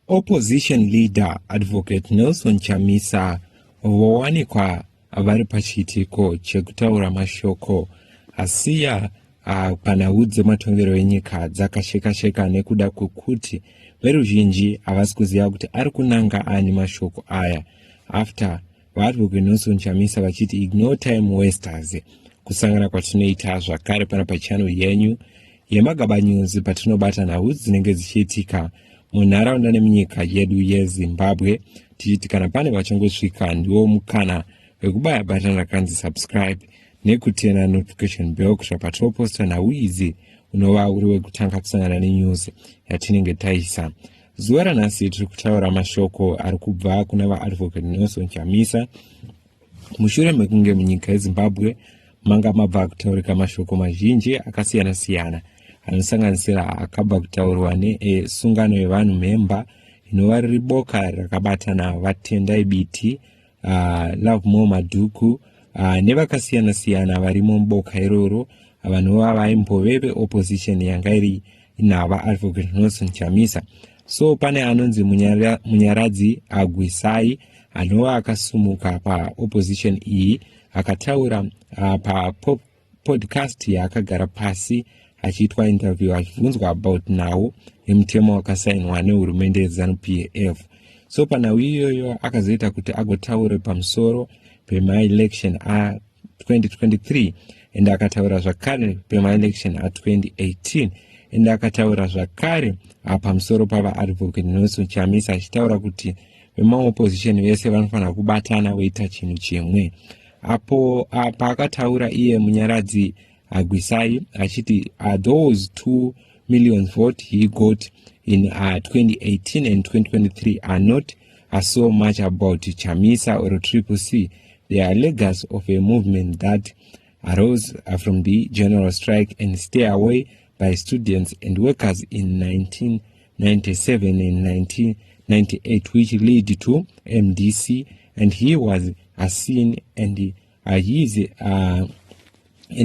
Opposition leader Advocate Nelson Chamisa vowanikwa vari pachiitiko chekutaura mashoko asiya panhau dzematongero enyika dzakasheka-sheka nekuda kwekuti veruzhinji havasi kuziva kuti ari kunanga ani mashoko aya after vaadvocate Nelson Chamisa vachiti ignore time wasters, kusangana kwatinoita zvakare pana pachannel yenyu yeMagaba News patinobata nhau dzinenge dzichiitika munharaunda nemunyika yedu yeZimbabwe, tichiti kana pane vachangosvika ndiwo mukana wekubaya button rakanzi subscribe nekutena notification bell kusvika patinoposta nhau idzi unova uri wekutanga kusangana nenews yatinenge taisa. Zuva ranhasi tiri kutaura mashoko ari kubva kuna vaadvocate Nelson Chamisa mushure mekunge munyika yeZimbabwe manga mabva kutaurika mashoko mazhinji akasiyana-siyana anosanganisira akabva kutaurwa nesungano yevanhu memba inova riri boka rakabatana vatendai biti Love More Madhuku nevakasiyana-siyana varimo muboka iroro vanova vaimbove veopposition yanga iri inhava Advocate Nelson Chamisa. So pane anonzi Munyaradzi Gwisai anova akasumuka paopposition iyi akataura papodcast yaakagara pasi achiitwa interview achibvunzwa about nhau yemutemo wakasainwa nehurumende yeZANU-PF. So panhau iyoyo akazoita kuti agotaure pamusoro pema-election a2023 ende akataura zvakare pema-election a2018 ende akataura zvakare pamusoro pavaadvocate Nelson Chamisa achitaura kuti vemaopposition vese vanofanira kubatana veita chinhu chimwe. Apo paakataura iye Munyaradzi Gwisai achiti those 2 million vote he got in 2018 and 2023 are not so much about Chamisa or Triple C. They are legacy of a movement that arose from the general strike and stay away by students and workers in 1997 and 1998, which led to MDC, and he was seen and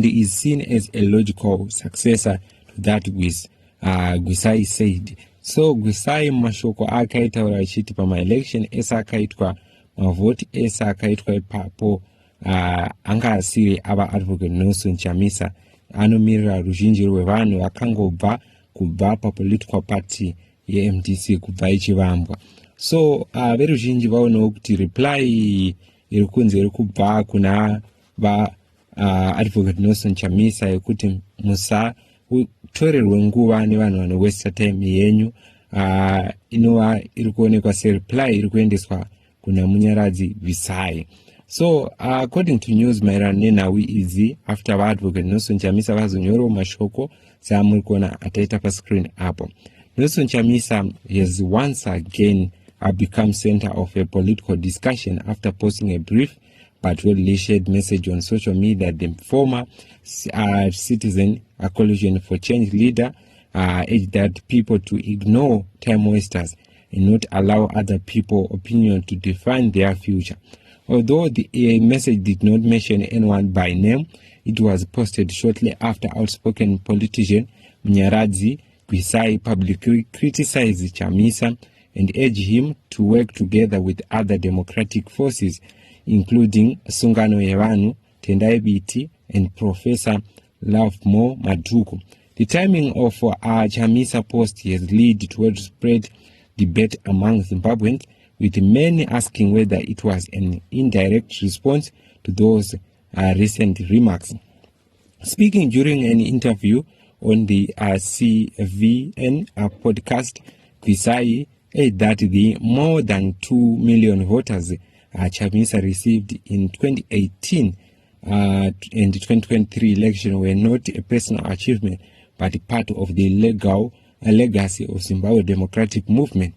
he is seen as a logical successor to that, Gwisai said. So Gwisai mashoko akaitaura achiti pama-election esa akaitwa mavhoti esa akaitwa ipapo anga asiri ava Advocate Nelson Chamisa anomirira ruzhinji rwevanhu vakangobva kubva papolitical party yeMDC kubva ichivambwa. So veruzhinji vaonawo kuti reply iri kunze iri kubva kuna Advocate Nelson Chamisa yekuti musatorerwe nguva nevanhu vanowesta time yenyu, inova iri kuonekwa sereply iri kuendeswa kuna Munyaradzi Gwisai. So according to news maererano nenhau idzi after vaadvocate Nelson Chamisa vazonyorawo mashoko seamuri kuona ataita pascreen apo. Nelson Chamisa has once again become center of a political discussion after posting a brief but well shared message on social media. The former Citizen Coalition for Change leader urged that people to ignore time wasters and not allow other people's opinion to define their future. Although the message did not mention anyone by name, it was posted shortly after outspoken politician Munyaradzi Gwisai publicly criticized Chamisa and urged him to work together with other democratic forces, including Sungano Yevanhu, Tendai Biti, and Professor Love More Madhuku. The timing of Chamisa post has led to widespread debate among Zimbabweans, with many asking whether it was an indirect response to those recent remarks. Speaking during an interview on the CVN podcast, Gwisai said that the more than 2 million voters Chamisa received in 2018 and 2023 election were not a personal achievement but part of the legacy of Zimbabwe democratic movement,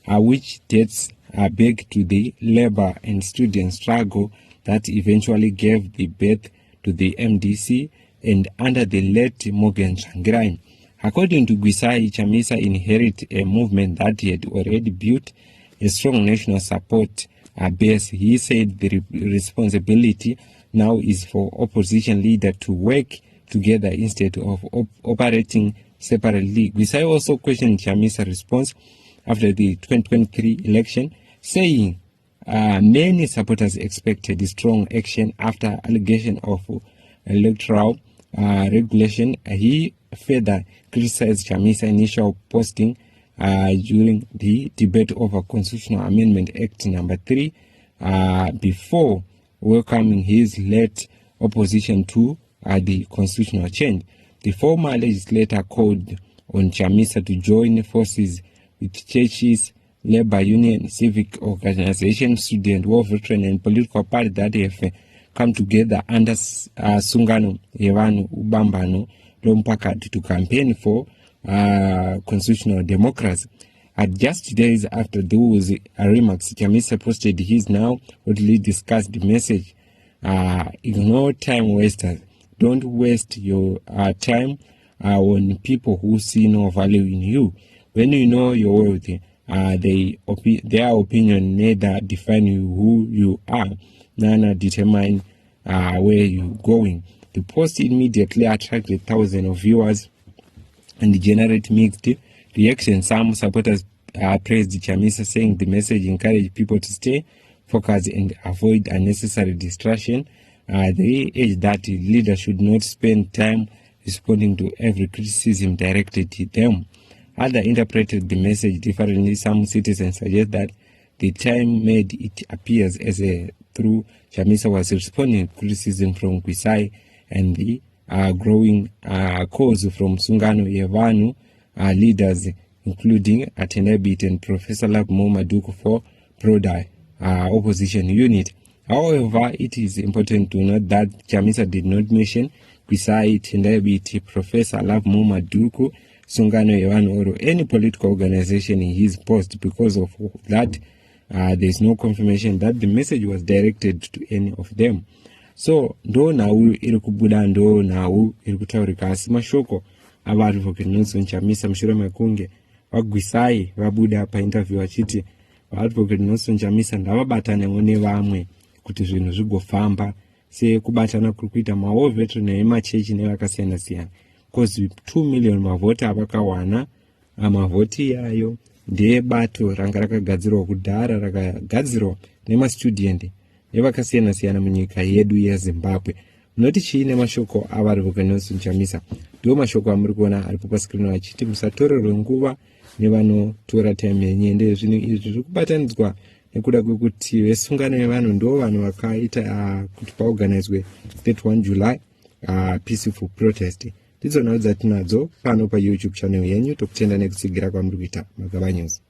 which dates back to the labor and student struggle that eventually gave the birth to the MDC and under the late Morgan Tsvangirai. According to Gwisai, Chamisa inherited a movement that had already built a strong national support base. He said the responsibility now is for opposition leaders to work together instead of operating separately. Gwisai also questioned Chamisa's response after the 2023 election, saying many supporters expected strong action after allegation of electoral regulation. He further criticized Chamisa's initial posting during the debate over Constitutional Amendment Act number 3 before welcoming his late opposition to the constitutional change. The former legislator called on Chamisa to join forces with churches, labor union, civic organization, student, war veteran, and political party that have come together under Sungano Yevanu Ubambano Lompakati to campaign for constitutional democracy. Just days after those remarks, Chamisa posted his now widely discussed message: ignore time wasters. Don't waste your time on people who see no value in you. When you know your worth, their opinion neither define you who you are, nor determine where you're going. The post immediately attracted thousands of viewers and generated mixed reactions. Some supporters praised Chamisa, saying the message encouraged people to stay focused and avoid unnecessary distraction. They urged that leaders should not spend time responding to every criticism directed to them. Others interpreted the message differently. Some citizens suggest that the time made it appears as through Chamisa was responding to criticism from Gwisai and the growing calls from Sungano Yevanu leaders, including Atenebit and Professor Lab Momaduku, for broader opposition unit. However, it is important to note that Chamisa did not mention Gwisai, Atenebit, Professor Lab Momaduku, Sungano Yevanu, or any political organization in his post. Because of that, there is no confirmation that the message was directed to any of them. So ndo nawu iri kubuda, ndo nawu iri kutaurika, asi mashoko avari Nelson Chamisa mushure mekunge vaGwisai vabuda painterview vachiti vaadvocate Nelson Chamisa ndavabatanawo nevamwe kuti zvinhu zvigofamba sekubatana kuri kuita mawo veteran emachechi nevakasiyana siyana, because 2 million mavhoti avakawana. Mavhoti yayo ndebato ranga rakagadzirwa kudhara, rakagadzirwa nemastudent nevakasiyana siyana munyika yedu yeZimbabwe. Munoti chiine mashoko avari Nelson Chamisa? Ndiwo mashoko amuri kuona aripo paskrini vachiti musatorerwe nguva nevanotora time yenyende. Zvinhu izvi zviri kubatanidzwa nekuda kwekuti vesungano yevanhu ndo vanhu vakaita kuti paorganizwe 31 July peaceful protest. Ndidzo nhau dzatinadzo pano paYouTube channel yenyu. Tokutenda nekutsigira kwamuri kuita Magaba News.